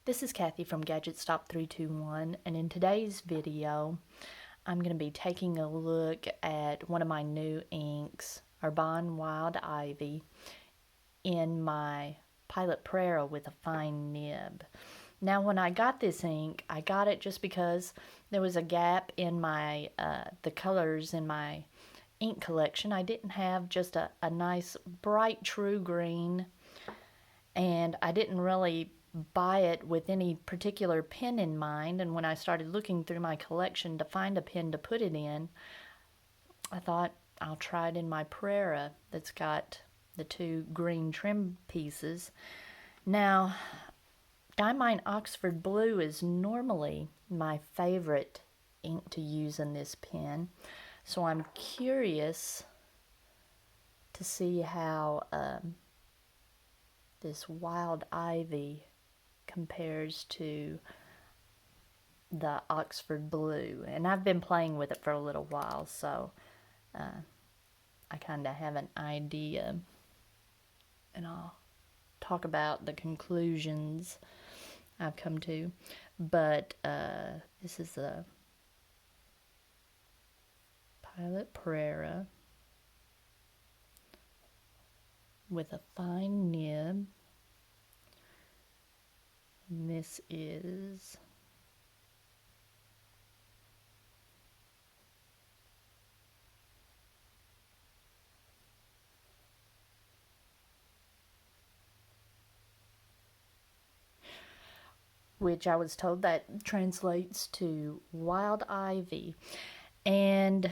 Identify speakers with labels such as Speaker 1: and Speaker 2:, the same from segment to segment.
Speaker 1: This is Kathy from Gadget Stop 321, and in today's video I'm going to be taking a look at one of my new inks, Herbin Wild Ivy, in my Pilot Prera with a fine nib. Now when I got this ink, I got it just because there was a gap in my the colors in my ink collection. I didn't have just a nice bright true green, and I didn't really buy it with any particular pen in mind. And when I started looking through my collection to find a pen to put it in, I thought I'll try it in my Prera that's got the two green trim pieces. Now, Diamine Oxford Blue is normally my favorite ink to use in this pen, so I'm curious to see how this Wild Ivy compares to the Oxford Blue. And I've been playing with it for a little while, so I kind of have an idea, and I'll talk about the conclusions I've come to. But this is a Pilot Prera with a fine nib. And this is which I was told that translates to Wild Ivy. And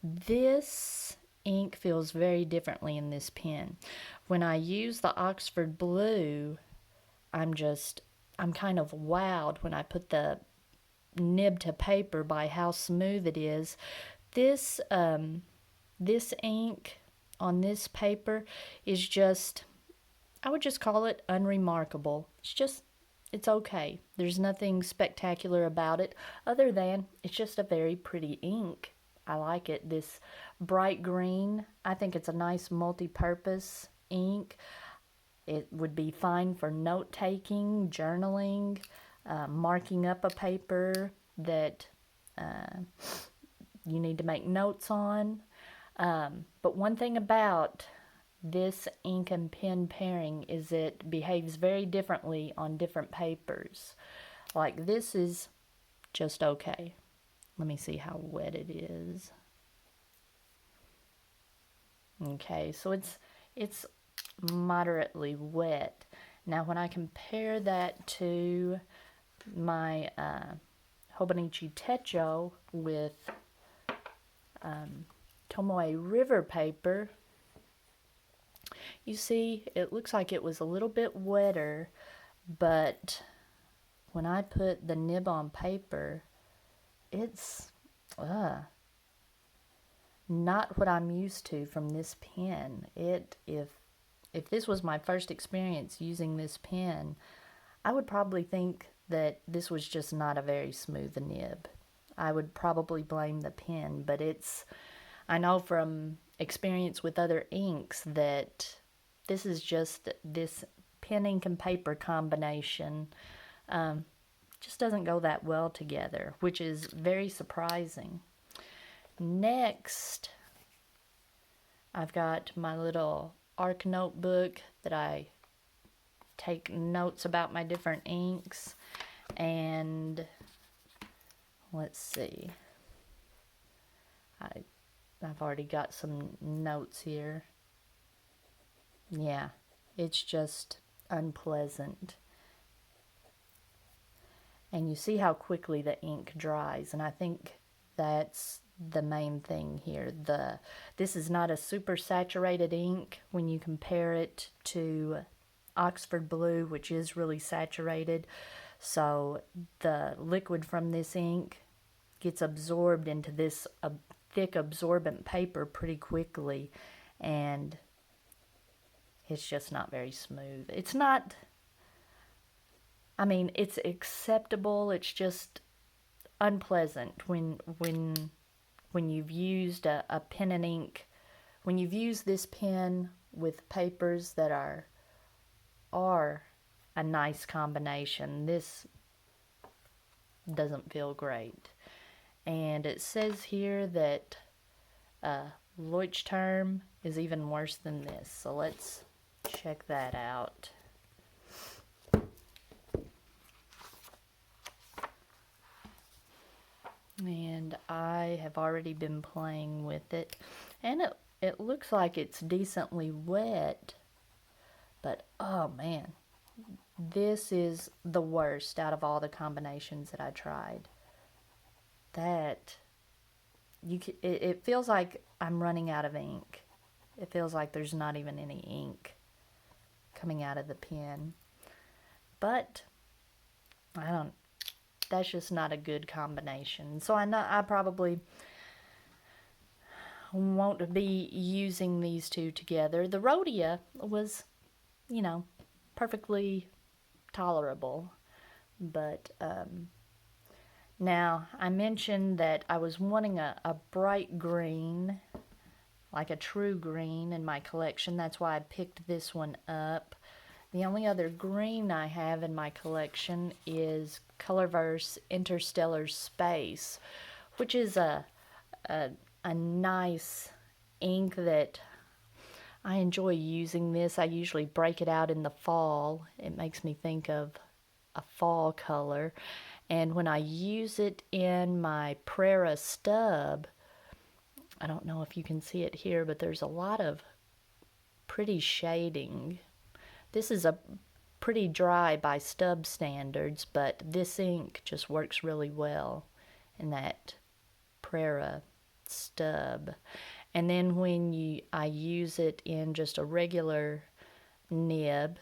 Speaker 1: this ink feels very differently in this pen. When I use the Oxford Blue, I'm kind of wowed when I put the nib to paper by how smooth it is. This this ink on this paper is just, I would just call it unremarkable. It's okay. There's nothing spectacular about it other than it's just a very pretty ink. I like it. This bright green, I think it's a nice multi-purpose ink. It would be fine for note-taking, journaling, marking up a paper that you need to make notes on. But one thing about this ink and pen pairing is it behaves very differently on different papers. Like this is just okay. Let me see how wet it is. Okay, so it's moderately wet. Now when I compare that to my Hobonichi Techo with Tomo River paper, you see it looks like it was a little bit wetter, but when I put the nib on paper, it's not what I'm used to from this pen. If this was my first experience using this pen, I would probably think that this was just not a very smooth nib. I would probably blame the pen, but I know from experience with other inks that this is just this pen, ink, and paper combination just doesn't go that well together, which is very surprising. Next, I've got my little ARC notebook that I take notes about my different inks. And let's see, I've already got some notes here. Yeah, it's just unpleasant. And you see how quickly the ink dries, and I think that's the main thing here. This is not a super saturated ink when you compare it to Oxford Blue, which is really saturated. So the liquid from this ink gets absorbed into this thick absorbent paper pretty quickly, and it's just not very smooth. It's not, I mean, it's acceptable. It's just unpleasant when you've used a pen and ink, when you've used this pen with papers that are a nice combination. This doesn't feel great. And it says here that Leuchtturm is even worse than this. So let's check that out. And I have already been playing with it. And it looks like it's decently wet. But oh man, this is the worst out of all the combinations that I tried. It feels like I'm running out of ink. It feels like there's not even any ink coming out of the pen. But that's just not a good combination. So I know I probably won't be using these two together. The Rhodia was, perfectly tolerable. But now I mentioned that I was wanting a bright green, like a true green in my collection. That's why I picked this one up. The only other green I have in my collection is Colorverse Interstellar Space, which is a nice ink that I enjoy using this. I usually break it out in the fall. It makes me think of a fall color. And when I use it in my Prera stub, I don't know if you can see it here, but there's a lot of pretty shading. This is a pretty dry by stub standards, but this ink just works really well in that Prera stub. And then when I use it in just a regular nib,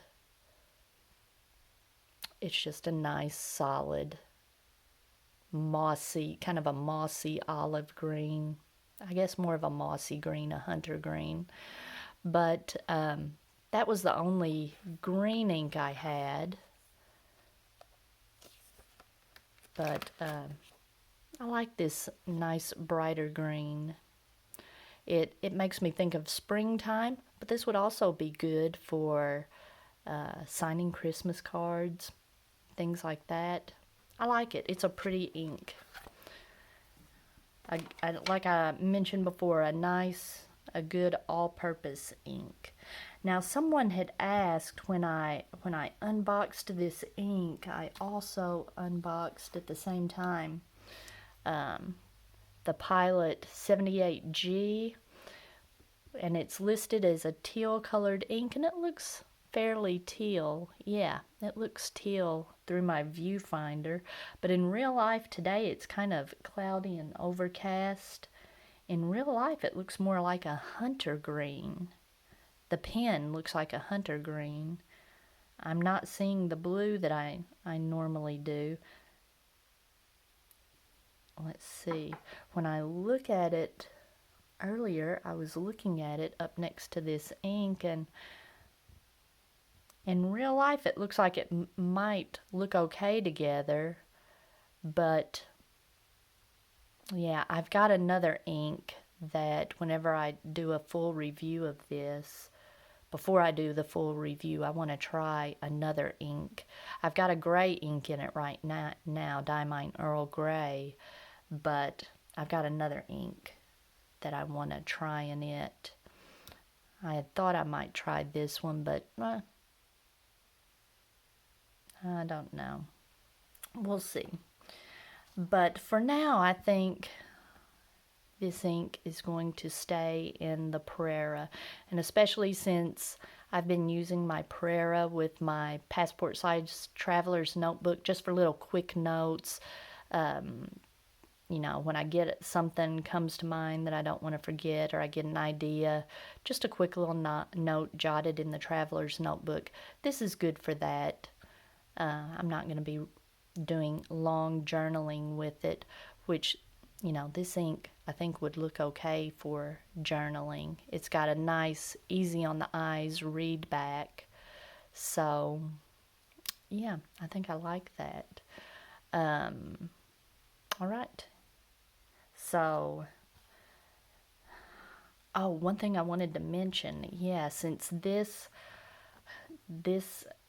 Speaker 1: it's just a nice solid mossy, kind of a mossy olive green. I guess more of a mossy green, a hunter green. But that was the only green ink I had. But I like this nice brighter green. It makes me think of springtime, but this would also be good for signing Christmas cards, things like that. I like it. It's a pretty ink. Like I mentioned before, a good all-purpose ink. Now, someone had asked when I unboxed this ink, I also unboxed at the same time the Pilot 78G, and it's listed as a teal colored ink, and it looks fairly teal. Yeah, it looks teal through my viewfinder, but in real life today it's kind of cloudy and overcast. In real life it looks more like a hunter green. The pen looks like a hunter green. I'm not seeing the blue that I normally do. Let's see. When I look at it earlier, I was looking at it up next to this ink, and in real life it looks like it might look okay together, but yeah, I've got another ink that whenever I do a full review of this, before I do the full review, I want to try another ink. I've got a gray ink in it right now, Diamine Earl Grey, but I've got another ink that I want to try in it. I had thought I might try this one, but I don't know. We'll see. But for now, I think this ink is going to stay in the Prera, and especially since I've been using my Prera with my passport size traveler's notebook just for little quick notes. When I get something comes to mind that I don't want to forget, or I get an idea, just a quick little note jotted in the traveler's notebook. This is good for that. I'm not going to be doing long journaling with it, which, this ink I think would look okay for journaling. It's got a nice, easy on the eyes read back. So, yeah, I think I like that. All right. So, one thing I wanted to mention, since this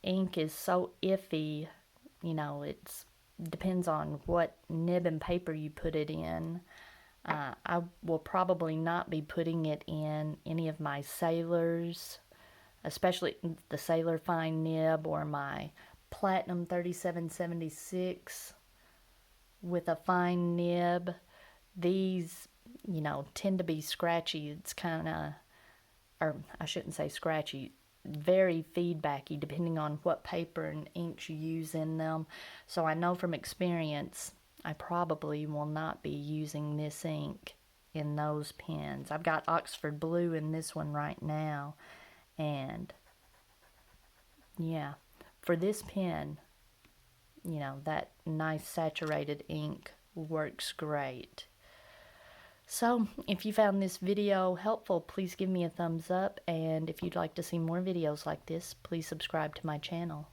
Speaker 1: ink is so iffy, you know, it depends on what nib and paper you put it in. I will probably not be putting it in any of my Sailors, especially the Sailor Fine nib or my Platinum 3776 with a fine nib. These, you know, tend to be scratchy. It's kind of, or I shouldn't say scratchy, very feedbacky depending on what paper and inks you use in them. So I know from experience I probably will not be using this ink in those pens. I've got Oxford Blue in this one right now, and yeah, for this pen, you know, that nice saturated ink works great. So, if you found this video helpful, please give me a thumbs up, and if you'd like to see more videos like this, please subscribe to my channel.